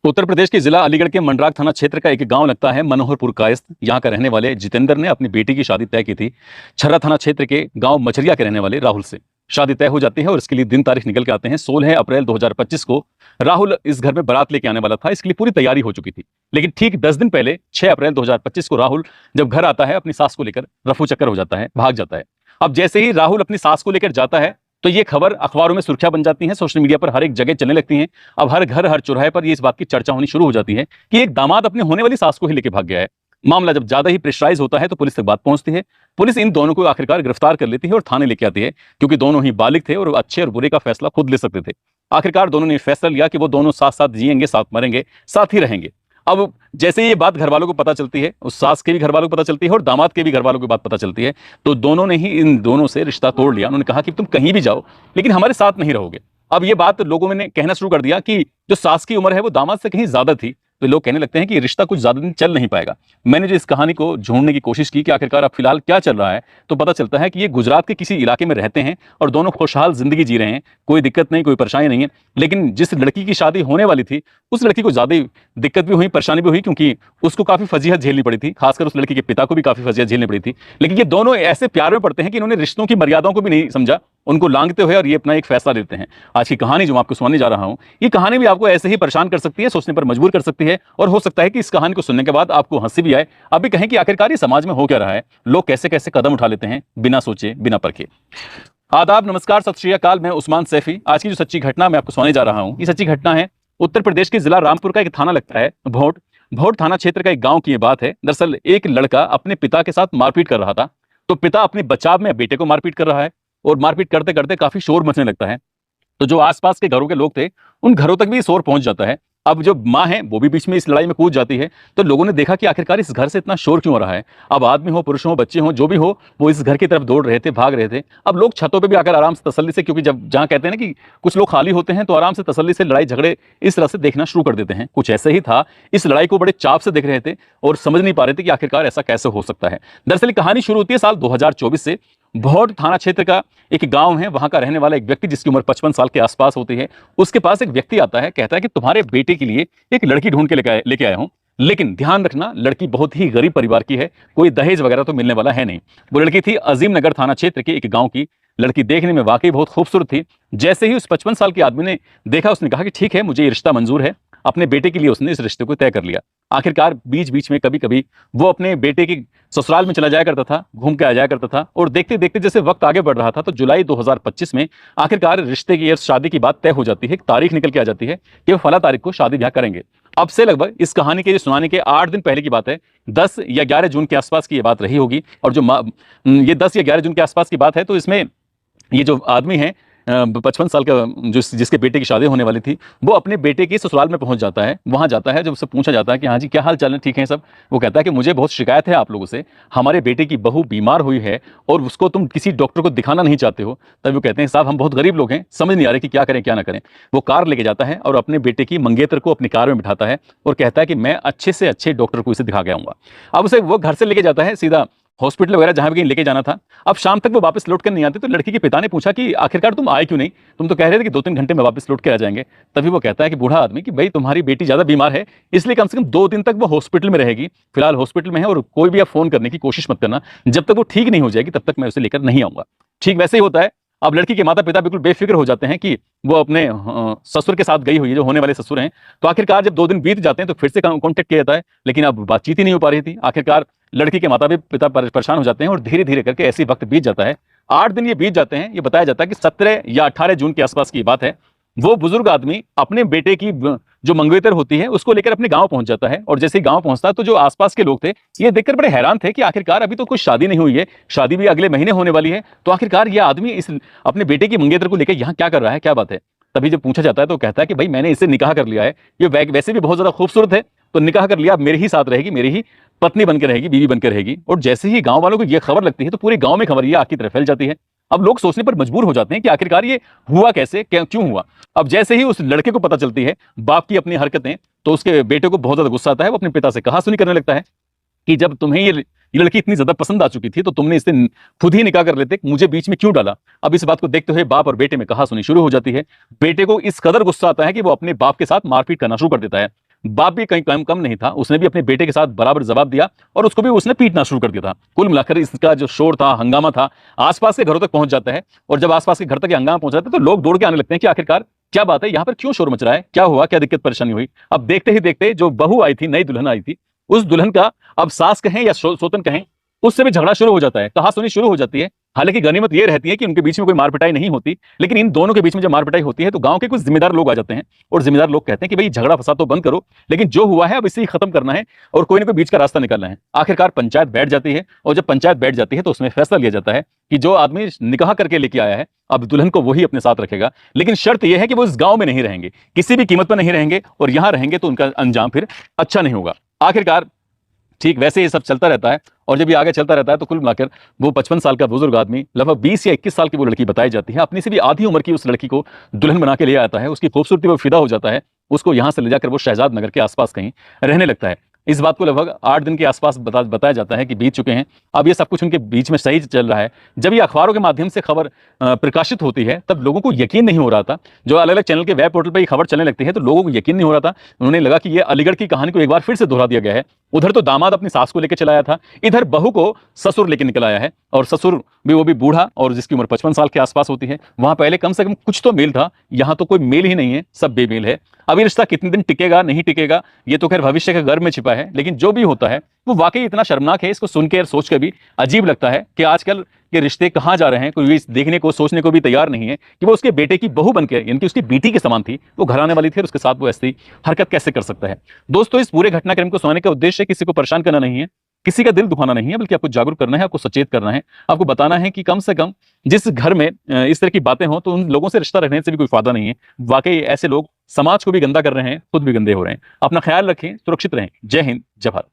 उत्तर प्रदेश के जिला अलीगढ़ के मंडराक थाना क्षेत्र का एक गांव लगता है मनोहरपुर कायस्थ। यहां का रहने वाले जितेंद्र ने अपनी बेटी की शादी तय की थी छर्रा थाना क्षेत्र के गांव मछरिया के रहने वाले राहुल से। शादी तय हो जाती है और इसके लिए दिन तारीख निकल के आते हैं। 16 अप्रैल 2025 को राहुल इस घर में बारात लेके आने वाला था। इसके लिए पूरी तैयारी हो चुकी थी, लेकिन ठीक 10 दिन पहले 6 अप्रैल 2025 को राहुल जब घर आता है अपनी सास को लेकर रफू चक्कर हो जाता है, भाग जाता है। अब जैसे ही राहुल अपनी सास को लेकर जाता है तो ये खबर अखबारों में सुर्खियां बन जाती हैं, सोशल मीडिया पर हर एक जगह चलने लगती हैं। अब हर घर हर चौराहे पर ये इस बात की चर्चा होनी शुरू हो जाती है कि एक दामाद अपने होने वाली सास को ही लेके भाग गया है। मामला जब ज्यादा ही प्रेशराइज होता है तो पुलिस तक बात पहुंचती है। पुलिस इन दोनों को आखिरकार गिरफ्तार कर लेती है और थाने लेके आती है, क्योंकि दोनों ही बालिग थे और अच्छे और बुरे का फैसला खुद ले सकते थे। आखिरकार दोनों ने फैसला लिया कि वो दोनों साथ साथ जिएंगे, साथ मरेंगे, साथ ही रहेंगे। अब जैसे ये बात घर वालों को पता चलती है, उस सास के भी घर वालों को पता चलती है और दामाद के भी घर वालों को बात पता चलती है, तो दोनों ने ही इन दोनों से रिश्ता तोड़ लिया। उन्होंने कहा कि तुम कहीं भी जाओ लेकिन हमारे साथ नहीं रहोगे। अब ये बात लोगों ने कहना शुरू कर दिया कि जो सास की उम्र है वो दामाद से कहीं ज्यादा थी, तो लोग कहने लगते हैं कि ये रिश्ता कुछ ज्यादा दिन चल नहीं पाएगा। मैंने जो इस कहानी को ढूंढने की कोशिश की कि आखिरकार अब फिलहाल क्या चल रहा है, तो पता चलता है कि ये गुजरात के किसी इलाके में रहते हैं और दोनों खुशहाल जिंदगी जी रहे हैं। कोई दिक्कत नहीं, कोई परेशानी नहीं है। लेकिन जिस लड़की की शादी होने वाली थी उस लड़की को ज्यादा दिक्कत भी हुई, परेशानी भी हुई, क्योंकि उसको काफी फजीहत झेलनी पड़ी थी। खासकर उस लड़की के पिता को भी काफी फजीहत झेलनी पड़ी थी। लेकिन ये दोनों ऐसे प्यार में पड़ते हैं कि इन्होंने रिश्तों की मर्यादाओं को भी नहीं समझा, उनको लांघते हुए और ये अपना एक फैसला लेते हैं। आज की कहानी जो मैं आपको सुनाने जा रहा हूं, ये कहानी भी आपको ऐसे ही परेशान कर सकती है, सोचने पर मजबूर कर सकती है, और हो सकता है कि इस कहानी को सुनने के बाद आपको हंसी भी आए। आप भी कहें कि आखिरकार ये समाज में हो क्या रहा है, लोग कैसे कैसे कदम उठा लेते हैं बिना सोचे बिना परखे। आदाब, नमस्कार, सत श्री अकाल। मैं उस्मान सैफी। आज की जो सच्ची घटना मैं आपको सुनाने जा रहा हूं, ये सच्ची घटना है उत्तर प्रदेश के जिला रामपुर का एक थाना लगता है भोट थाना क्षेत्र का एक गांव की ये बात है। दरअसल एक लड़का अपने पिता के साथ मारपीट कर रहा था, तो पिता अपने बचाव में बेटे को मारपीट कर रहा है और मारपीट करते करते काफी शोर मचने लगता है। तो जो आसपास के घरों के लोग थे उन घरों तक भी शोर पहुंच जाता है। अब जो माँ है वो भी बीच में इस लड़ाई में कूद जाती है। तो लोगों ने देखा कि आखिरकार इस घर से इतना शोर क्यों हो रहा है। अब आदमी हो, पुरुष हो, बच्चे हो, जो भी हो, वो इस घर की तरफ दौड़ रहे थे, भाग रहे थे। अब लोग छतों पे भी आकर आराम से तसल्ली से, क्योंकि जब जहाँ कहते हैं ना कि कुछ लोग खाली होते हैं तो आराम से तसल्ली से लड़ाई झगड़े इस तरह से देखना शुरू कर देते हैं। कुछ ऐसे ही था, इस लड़ाई को बड़े चाव से देख रहे थे और समझ नहीं पा रहे थे कि आखिरकार ऐसा कैसे हो सकता है। दरअसल कहानी शुरू होती है साल 2024 से। भोट थाना क्षेत्र का एक गांव है, वहां का रहने वाला एक व्यक्ति जिसकी उम्र 55 साल के आसपास होती है, उसके पास एक व्यक्ति आता है, कहता है कि तुम्हारे बेटे के लिए एक लड़की ढूंढ के लेके आया हूं, लेकिन ध्यान रखना लड़की बहुत ही गरीब परिवार की है, कोई दहेज वगैरह तो मिलने वाला है नहीं। वो लड़की थी अजीम नगर थाना क्षेत्र के एक गांव की। लड़की देखने में वाकई बहुत खूबसूरत थी। जैसे ही उस 55 साल के आदमी ने देखा, उसने कहा कि ठीक है, मुझे ये रिश्ता मंजूर है। अपने बेटे के लिए उसने इस रिश्ते को तय कर लिया। आखिरकार बीच बीच में कभी कभी वो अपने बेटे की ससुराल में चला जाया करता था, घूम के आ जाया करता था, और देखते देखते जैसे वक्त आगे बढ़ रहा था तो जुलाई 2025 में आखिरकार रिश्ते की, शादी की बात तय हो जाती है। एक तारीख निकल के आ जाती है कि वो फला तारीख को शादी ब्याह करेंगे। अब से लगभग इस कहानी के सुनाने के 8 दिन पहले की बात है। 10 या 11 जून के आसपास की ये बात रही होगी। और जो ये 10 या 11 जून के आसपास की बात है, तो इसमें ये जो आदमी है 55 साल का, जिसके बेटे की शादी होने वाली थी, वो अपने बेटे के ससुराल में पहुंच जाता है। वहां जाता है, जब उससे पूछा जाता है कि हाँ जी क्या हाल चाल है, ठीक है सब, वो कहता है कि मुझे बहुत शिकायत है आप लोगों से, हमारे बेटे की बहू बीमार हुई है और उसको तुम किसी डॉक्टर को दिखाना नहीं चाहते हो। तब वो कहते हैं साहब हम बहुत गरीब लोग हैं, समझ नहीं आ रहे कि क्या करें क्या ना करें। वो कार लेके जाता है और अपने बेटे की मंगेतर को अपनी कार में बिठाता है और कहता है कि मैं अच्छे से अच्छे डॉक्टर को इसे दिखा के आऊंगा। अब उसे वो घर से लेके जाता है सीधा हॉस्पिटल वगैरह जहां भी कहीं लेके जाना था। अब शाम तक वो वापस लौट कर नहीं आते, तो लड़की के पिता ने पूछा कि आखिरकार तुम आए क्यों नहीं, तुम तो कह रहे थे कि 2-3 घंटे में वापस लौट के आ जाएंगे। तभी वो कहता है कि बूढ़ा आदमी कि भाई तुम्हारी बेटी ज्यादा बीमार है, इसलिए कम से कम 2 दिन तक वो हॉस्पिटल में रहेगी। फिलहाल हॉस्पिटल में है और कोई भी आप फोन करने की कोशिश मत करना, जब तक वो ठीक नहीं हो जाएगी तब तक मैं उसे लेकर नहीं आऊंगा। ठीक वैसे ही होता है। अब लड़की के माता पिता बिल्कुल बेफिक्र हो जाते हैं कि वो अपने ससुर के साथ गई हुई है, जो होने वाले ससुर हैं। तो आखिरकार जब 2 दिन बीत जाते हैं तो फिर से कांटेक्ट किया जाता है, लेकिन अब बातचीत ही नहीं हो पा रही थी। आखिरकार लड़की के माता पिता परेशान हो जाते हैं और धीरे धीरे करके ऐसे वक्त बीत जाता है। 8 दिन ये बीत जाते हैं। ये बताया जाता है कि 17 या 18 जून के आसपास की बात है। वो बुजुर्ग आदमी अपने बेटे की जो मंगेतर होती है उसको लेकर अपने गांव पहुंच जाता है। और जैसे ही गांव पहुंचता है तो जो आसपास के लोग थे ये देखकर बड़े हैरान थे कि आखिरकार अभी तो कुछ शादी नहीं हुई है, शादी भी अगले महीने होने वाली है, तो आखिरकार ये आदमी इस अपने बेटे की मंगेतर को लेकर यहाँ क्या कर रहा है, क्या बात है। तभी जब पूछा जाता है तो कहता है कि भाई मैंने इससे निकाह कर लिया है, ये वैसे भी बहुत ज्यादा खूबसूरत है, तो निकाह कर लिया, अब मेरे ही साथ रहेगी, मेरी ही पत्नी बनकर रहेगी, बीवी बनकर रहेगी। और जैसे ही गांव वालों को यह खबर लगती है तो पूरे गांव में खबर ये आग की तरह फैल जाती है। अब लोग सोचने पर मजबूर हो जाते हैं कि आखिरकार ये हुआ कैसे, क्यों हुआ। अब जैसे ही उस लड़के को पता चलती है बाप की अपनी हरकतें, तो उसके बेटे को बहुत ज्यादा गुस्सा आता है। वो अपने पिता से कहासुनी करने लगता है कि जब तुम्हें ये लड़की इतनी ज्यादा पसंद आ चुकी थी तो तुमने इससे खुद ही निकाह कर लेते, मुझे बीच में क्यों डाला। अब इस बात को देखते हुए बाप और बेटे में कहासुनी शुरू हो जाती है। बेटे को इस कदर गुस्सा आता है कि वो अपने बाप के साथ मारपीट करना शुरू कर देता है। बाप भी कहीं कम कम नहीं था, उसने भी अपने बेटे के साथ बराबर जवाब दिया और उसको भी उसने पीटना शुरू कर दिया था। कुल मिलाकर इसका जो शोर था, हंगामा था, आसपास के घरों तक पहुंच जाता है। और जब आसपास के घर तक ये हंगामा पहुंच जाता है तो लोग दौड़ के आने लगते हैं कि आखिरकार क्या बात है, यहाँ पर क्यों शोर मच रहा है, क्या हुआ, क्या दिक्कत परेशानी हुई। अब देखते ही देखते जो बहू आई थी, नई दुल्हन आई थी, उस दुल्हन का अब सास कहें या सोतन कहें, उससे भी झगड़ा शुरू हो जाता है, कहासुनी शुरू हो जाती है। हालांकि गनीमत ये रहती है कि उनके बीच में कोई मारपिटाई नहीं होती, लेकिन इन दोनों के बीच में जब मारपिटाई होती है तो गांव के कुछ जिम्मेदार लोग आ जाते हैं और जिम्मेदार लोग कहते हैं कि भाई झगड़ा फसाद तो बंद करो, लेकिन जो हुआ है अब इसे ही खत्म करना है और कोई ना कोई बीच का रास्ता निकालना है। आखिरकार पंचायत बैठ जाती है और जब पंचायत बैठ जाती है तो उसमें फैसला लिया जाता है कि जो आदमी निकाह करके लेके आया है अब दुल्हन को वही अपने साथ रखेगा, लेकिन शर्त यह है कि वो इस गांव में नहीं रहेंगे, किसी भी कीमत पर नहीं रहेंगे, और यहां रहेंगे तो उनका अंजाम फिर अच्छा नहीं होगा। आखिरकार ठीक वैसे ये सब चलता रहता है और जब ये आगे चलता रहता है तो कुल मिलाकर वो 55 साल का बुजुर्ग आदमी लगभग 20 या 21 साल की वो लड़की बताई जाती है, अपनी से भी आधी उम्र की उस लड़की को दुल्हन बना के ले आता है। उसकी खूबसूरती पर फिदा हो जाता है, उसको यहां से ले जाकर वो शहजाद नगर के आसपास कहीं रहने लगता है। इस बात को लगभग 8 दिन के आसपास बताया जाता है कि बीत चुके हैं। अब ये सब कुछ उनके बीच में सही चल रहा है। जब ये अखबारों के माध्यम से खबर प्रकाशित होती है तब लोगों को यकीन नहीं हो रहा था। जो अलग अलग चैनल के वेब पोर्टल पर ये खबर चलने लगती है तो लोगों को यकीन नहीं हो रहा था। उन्होंने लगा कि ये अलीगढ़ की कहानी को एक बार फिर से दोहरा दिया गया है। उधर तो दामाद अपनी सास को लेकर चलाया था, इधर बहू को ससुर लेकर निकल आया है, और ससुर भी वो भी बूढ़ा और जिसकी उम्र 55 साल के आसपास होती है। वहां पहले कम से कम कुछ तो मेल था, यहां तो कोई मेल ही नहीं है, सब बेमेल है। अब ये रिश्ता कितने दिन टिकेगा नहीं टिकेगा ये तो खैर भविष्य के गर्भ में छिपा है, लेकिन जो भी होता है वो वाकई इतना शर्मनाक है। इसको सुन के और सोच के भी अजीब लगता है कि आजकल के रिश्ते कहाँ जा रहे हैं। कोई इस देखने को सोचने को भी तैयार नहीं है कि वो उसके बेटे की बहू बनके, यानी कि उसकी बेटी के समान थी, वो घर आने वाली थी और उसके साथ वो ऐसी हरकत कैसे कर सकता है। दोस्तों, इस पूरे घटनाक्रम को सुनाने का उद्देश्य किसी को परेशान करना नहीं है, किसी का दिल दुखाना नहीं है, बल्कि आपको जागरूक करना है, आपको सचेत करना है, आपको बताना है कि कम से कम जिस घर में इस तरह की बातें हो तो उन लोगों से रिश्ता रखने से भी कोई फायदा नहीं है। वाकई ऐसे लोग समाज को भी गंदा कर रहे हैं, खुद भी गंदे हो रहे हैं। अपना ख्याल रखें, सुरक्षित रहें। जय हिंद, जय भारत।